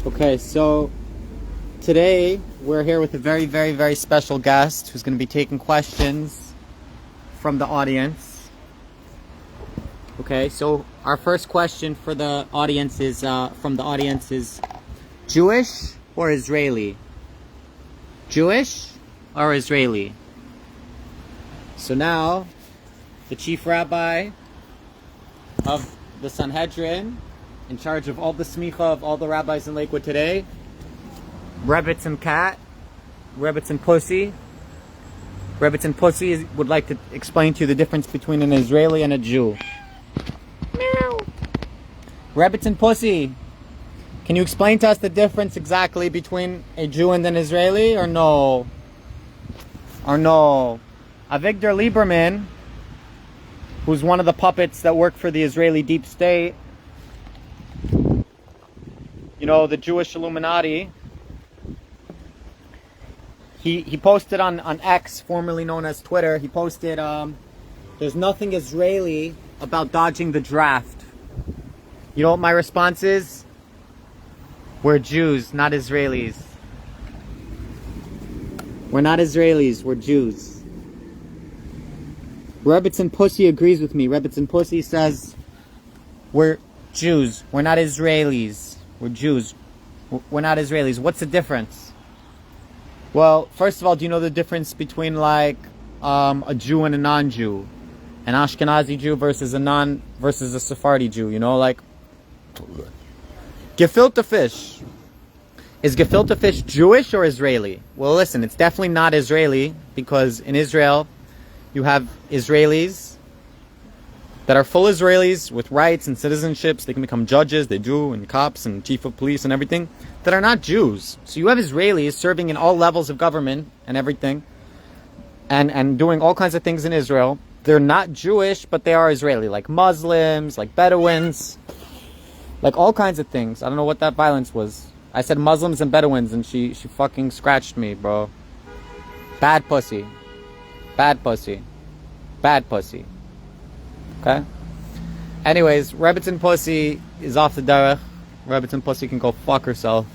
Okay, so today we're here with a very, very, very special guest who's going to be taking questions from the audience. Okay, so our first question for the audience is Jewish or Israeli? Jewish or Israeli? So now, the chief rabbi of the Sanhedrin, in charge of all the smicha of all the rabbis in Lakewood today, Rebbetzin cat, Rebbetzin pussy. Rebbetzin pussy would like to explain to you the difference between an Israeli and a Jew. Meow. Rebbetzin pussy, can you explain to us the difference exactly between a Jew and an Israeli, or no? Or no? Avigdor Lieberman, who's one of the puppets that work for the Israeli deep state, you know, the Jewish Illuminati, he posted on X, formerly known as Twitter, he posted, there's nothing Israeli about dodging the draft. You know what my response is? We're Jews, not Israelis. We're not Israelis, we're Jews. Rebbetzin Pussy agrees with me. Rebbetzin Pussy says, we're Jews, we're not Israelis. We're Jews, we're not Israelis. What's the difference? Well, first of all, do you know the difference between like a Jew and a non-Jew? An Ashkenazi Jew versus a Sephardi Jew, you know, like Gefilte fish. Is gefilte fish Jewish or Israeli? Well, listen, it's definitely not Israeli, because in Israel you have Israelis that are full Israelis with rights and citizenships. They can become judges, they do, and cops and chief of police and everything, that are not Jews. So you have Israelis serving in all levels of government and everything, and doing all kinds of things in Israel. They're not Jewish, but they are Israeli, like Muslims, like Bedouins, like all kinds of things. I don't know what that violence was. I said Muslims and Bedouins, and she fucking scratched me, bro. Bad pussy. Bad pussy. Bad pussy. Okay? Anyways, Rebbetzin Pussy is off the derech. Rebbetzin Pussy can go fuck herself.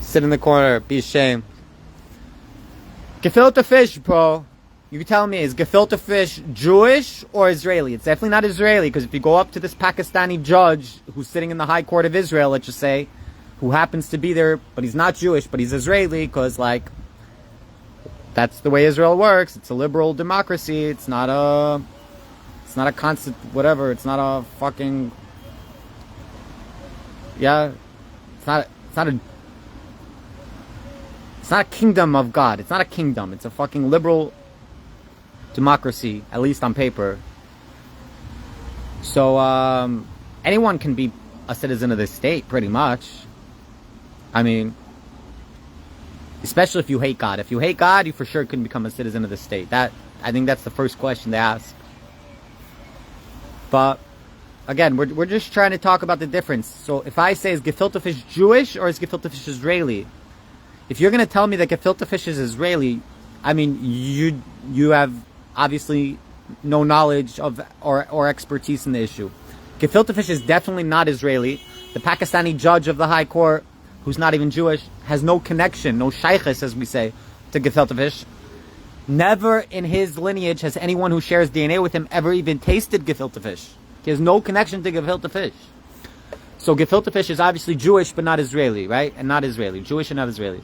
Sit in the corner, be ashamed. Gefilte fish, bro. You tell me, is gefilte fish Jewish or Israeli? It's definitely not Israeli, because if you go up to this Pakistani judge who's sitting in the High Court of Israel, let's just say, who happens to be there, but he's not Jewish, but he's Israeli, because, like, that's the way Israel works. It's a liberal democracy. It's not a constant whatever. It's not a fucking, yeah. It's not a kingdom of God. It's not a kingdom. It's a fucking liberal democracy, at least on paper. So anyone can be a citizen of this state, pretty much. I mean, especially if you hate God. If you hate God, you for sure can become a citizen of the state. I think that's the first question they ask. But again, we're just trying to talk about the difference. So if I say, is gefilte fish Jewish or is gefilte fish Israeli? If you're going to tell me that gefilte fish is Israeli, I mean, you have obviously no knowledge of or expertise in the issue. Gefilte fish is definitely not Israeli. The Pakistani judge of the High Court, who's not even Jewish, has no connection, no shaykhis, as we say, to gefilte fish. Never in his lineage has anyone who shares DNA with him ever even tasted gefilte fish. He has no connection to gefilte fish. So gefilte fish is obviously Jewish, but not Israeli, right? And not Israeli. Jewish and not Israeli.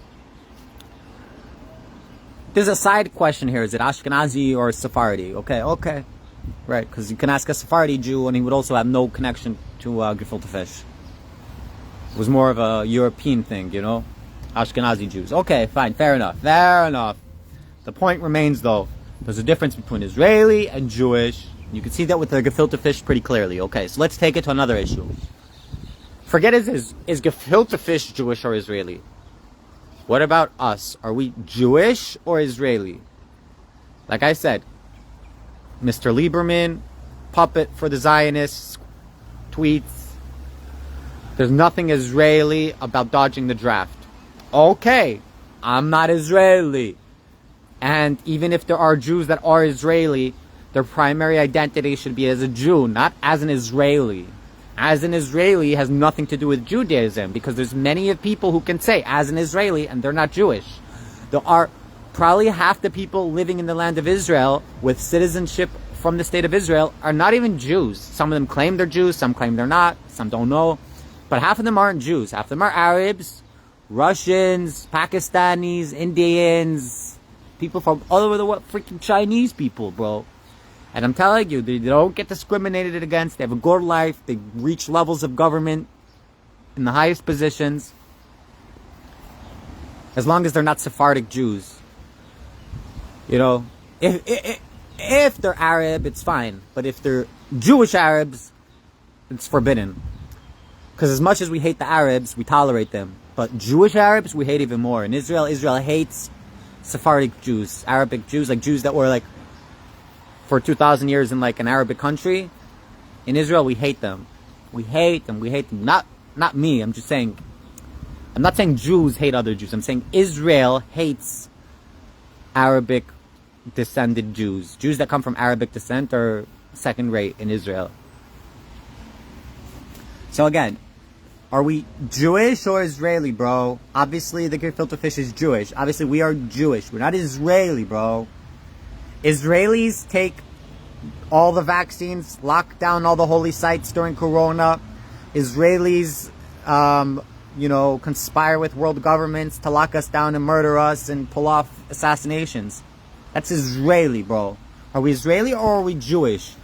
There's a side question here. Is it Ashkenazi or Sephardi? Okay. Right, because you can ask a Sephardi Jew and he would also have no connection to gefilte fish. It was more of a European thing, you know? Ashkenazi Jews. Okay, fine, fair enough. The point remains, though, there's a difference between Israeli and Jewish. You can see that with the gefilte fish pretty clearly. Okay, so let's take it to another issue. Forget is gefilte fish Jewish or Israeli? What about us? Are we Jewish or Israeli? Like I said, Mr. Lieberman, puppet for the Zionists, tweets, there's nothing Israeli about dodging the draft. Okay, I'm not Israeli. And even if there are Jews that are Israeli, their primary identity should be as a Jew, not as an Israeli. as an Israeli has nothing to do with Judaism, because there's many of people who can say as an Israeli and they're not Jewish. There are probably half the people living in the land of Israel with citizenship from the state of Israel are not even Jews. Some of them claim they're Jews, some claim they're not, some don't know. But half of them aren't Jews. Half of them are Arabs, Russians, Pakistanis, Indians, people from all over the world, freaking Chinese people, bro. And I'm telling you, they don't get discriminated against. They have a good life. They reach levels of government in the highest positions. As long as they're not Sephardic Jews. You know, if they're Arab, it's fine. But if they're Jewish Arabs, it's forbidden. Because as much as we hate the Arabs, we tolerate them. But Jewish Arabs, we hate even more. In Israel, Israel hates Sephardic Jews, Arabic Jews, like Jews that were like for 2,000 years in like an Arabic country. In Israel, we hate them. We hate them. We hate them. Not me. I'm just saying. I'm not saying Jews hate other Jews. I'm saying Israel hates Arabic descended Jews. Jews that come from Arabic descent are second rate in Israel. So again, are we Jewish or Israeli, bro? Obviously, the gefilte fish is Jewish. Obviously, we are Jewish. We're not Israeli, bro. Israelis take all the vaccines, lock down all the holy sites during Corona. Israelis, conspire with world governments to lock us down and murder us and pull off assassinations. That's Israeli, bro. Are we Israeli or are we Jewish?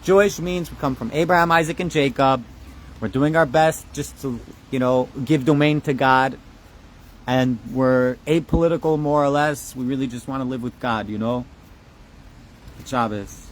Jewish means we come from Abraham, Isaac, and Jacob. We're doing our best just to, give domain to God. And we're apolitical, more or less. We really just want to live with God, Shabbos.